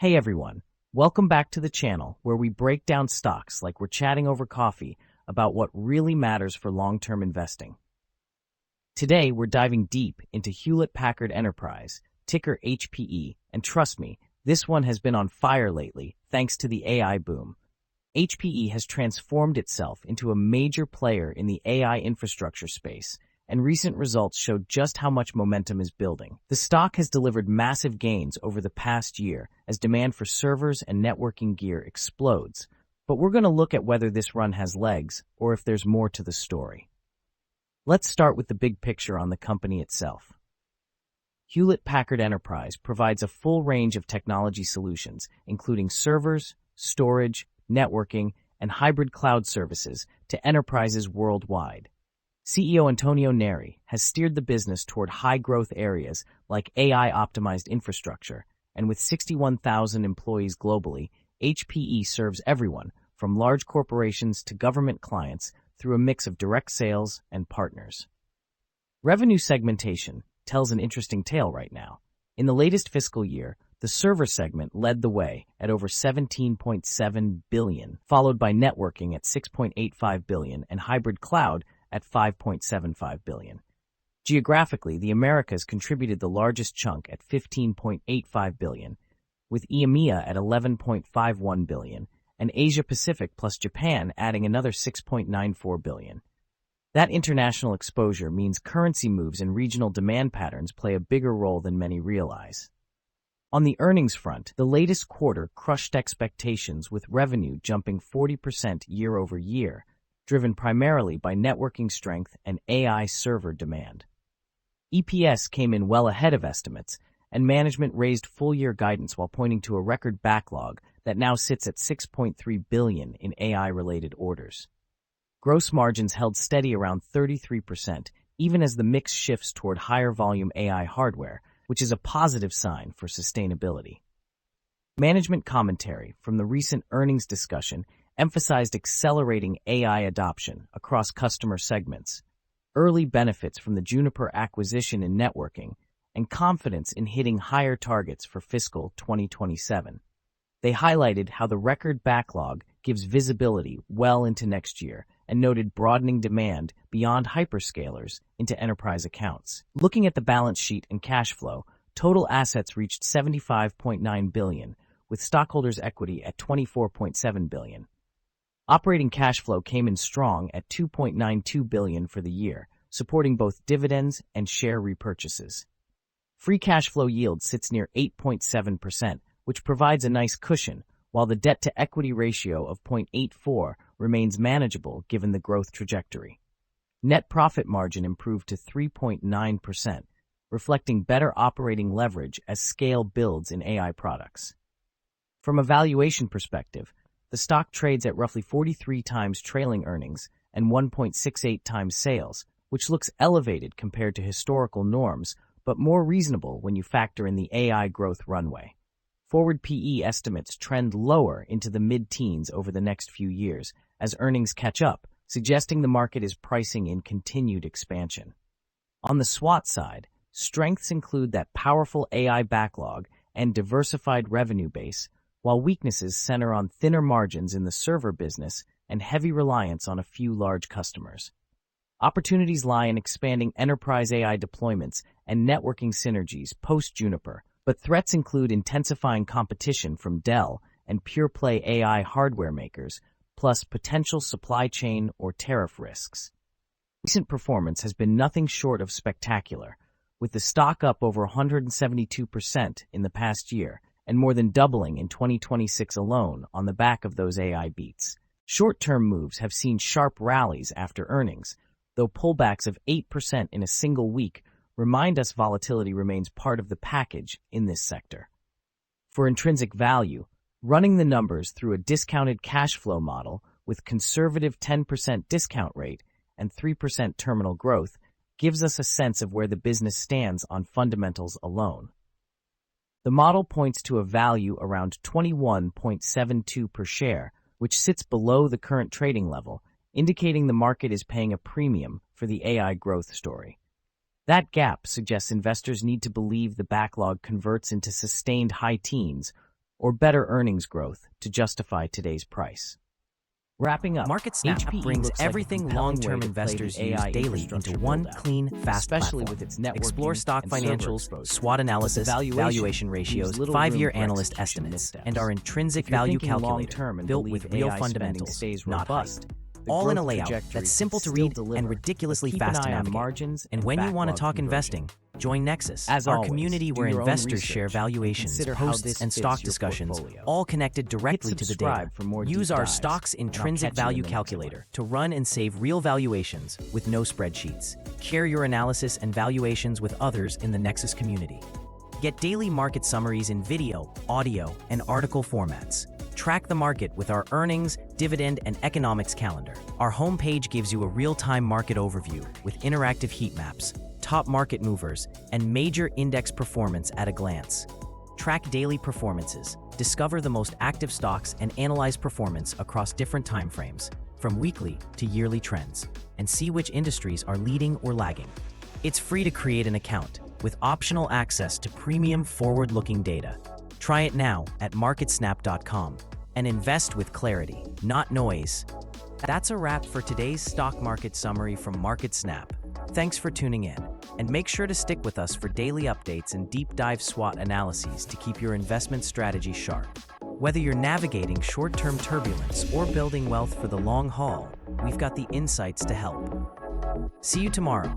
Hey everyone, welcome back to the channel where we break down stocks like we're chatting over coffee about what really matters for long-term investing. Today we're diving deep into Hewlett Packard Enterprise, ticker HPE, and trust me, this one has been on fire lately thanks to the AI boom. HPE has transformed itself into a major player in the AI infrastructure space, and recent results showed just how much momentum is building. The stock has delivered massive gains over the past year as demand for servers and networking gear explodes, but we're going to look at whether this run has legs or if there's more to the story. Let's start with the big picture on the company itself. Hewlett Packard Enterprise provides a full range of technology solutions, including servers, storage, networking, and hybrid cloud services to enterprises worldwide. CEO Antonio Neri has steered the business toward high-growth areas like AI-optimized infrastructure, and with 61,000 employees globally, HPE serves everyone, from large corporations to government clients, through a mix of direct sales and partners. Revenue segmentation tells an interesting tale right now. In the latest fiscal year, the server segment led the way at over $17.7 billion, followed by networking at $6.85 billion and hybrid cloud at $5.75 billion. Geographically, the Americas contributed the largest chunk at $15.85 billion, with EMEA at $11.51 billion, and Asia-Pacific plus Japan adding another $6.94 billion. That international exposure means currency moves and regional demand patterns play a bigger role than many realize. On the earnings front, the latest quarter crushed expectations with revenue jumping 40% year over year, driven primarily by networking strength and AI server demand. EPS came in well ahead of estimates, and management raised full-year guidance while pointing to a record backlog that now sits at $6.3 billion in AI-related orders. Gross margins held steady around 33%, even as the mix shifts toward higher-volume AI hardware, which is a positive sign for sustainability. Management commentary from the recent earnings discussion emphasized accelerating AI adoption across customer segments, early benefits from the Juniper acquisition in networking, and confidence in hitting higher targets for fiscal 2027. They highlighted how the record backlog gives visibility well into next year and noted broadening demand beyond hyperscalers into enterprise accounts. Looking at the balance sheet and cash flow, total assets reached $75.9 billion, with stockholders' equity at $24.7 billion. Operating cash flow came in strong at $2.92 billion for the year, supporting both dividends and share repurchases. Free cash flow yield sits near 8.7%, which provides a nice cushion, while the debt-to-equity ratio of 0.84 remains manageable given the growth trajectory. Net profit margin improved to 3.9%, reflecting better operating leverage as scale builds in AI products. From a valuation perspective, the stock trades at roughly 43 times trailing earnings and 1.68 times sales, which looks elevated compared to historical norms, but more reasonable when you factor in the AI growth runway. Forward PE estimates trend lower into the mid-teens over the next few years as earnings catch up, suggesting the market is pricing in continued expansion. On the SWOT side, strengths include that powerful AI backlog and diversified revenue base, while weaknesses center on thinner margins in the server business and heavy reliance on a few large customers. Opportunities lie in expanding enterprise AI deployments and networking synergies post-Juniper, but threats include intensifying competition from Dell and pure-play AI hardware makers, plus potential supply chain or tariff risks. Recent performance has been nothing short of spectacular, with the stock up over 172% in the past year, and more than doubling in 2026 alone on the back of those AI beats. Short-term moves have seen sharp rallies after earnings, though pullbacks of 8% in a single week remind us volatility remains part of the package in this sector. For intrinsic value, running the numbers through a discounted cash flow model with conservative 10% discount rate and 3% terminal growth gives us a sense of where the business stands on fundamentals alone. The model points to a value around $21.72 per share, which sits below the current trading level, indicating the market is paying a premium for the AI growth story. That gap suggests investors need to believe the backlog converts into sustained high teens or better earnings growth to justify today's price. Wrapping up, MarketSnap HPE brings looks like a everything compelling long-term way to play investors the use AI daily infrastructure into one build-out, clean, fast especially platform. with its networking Explore stock and server financials, exposure. SWOT analysis, valuation ratios, leaves little room 5-year for analyst execution estimates, missteps. and our intrinsic If you're value thinking calculator long-term and built believe with real AI spending fundamentals, stays not robust, hype. the All in a growth layout trajectory that's simple could to still read deliver, and ridiculously but keep fast an to eye on navigate. margins And when you want to backlog talk conversion. investing, join Nexus, As our always, community do where your own investors share research and valuations, consider how posts, this and fits stock your discussions, portfolio. all connected directly to the data. Subscribe for more Use deep our dives, stock's and I'll intrinsic catch you in value the next calculator one. to run and save real valuations with no spreadsheets. Share your analysis and valuations with others in the Nexus community. Get daily market summaries in video, audio, and article formats. Track the market with our earnings, dividend, and economics calendar. Our homepage gives you a real-time market overview with interactive heat maps, top market movers, and major index performance at a glance. Track daily performances, discover the most active stocks, and analyze performance across different timeframes, from weekly to yearly trends, and see which industries are leading or lagging. It's free to create an account, with optional access to premium forward-looking data. Try it now at MarketSnap.com and invest with clarity, not noise. That's a wrap for today's stock market summary from MarketSnap. Thanks for tuning in, and make sure to stick with us for daily updates and deep dive SWOT analyses to keep your investment strategy sharp. Whether you're navigating short-term turbulence or building wealth for the long haul, we've got the insights to help. See you tomorrow.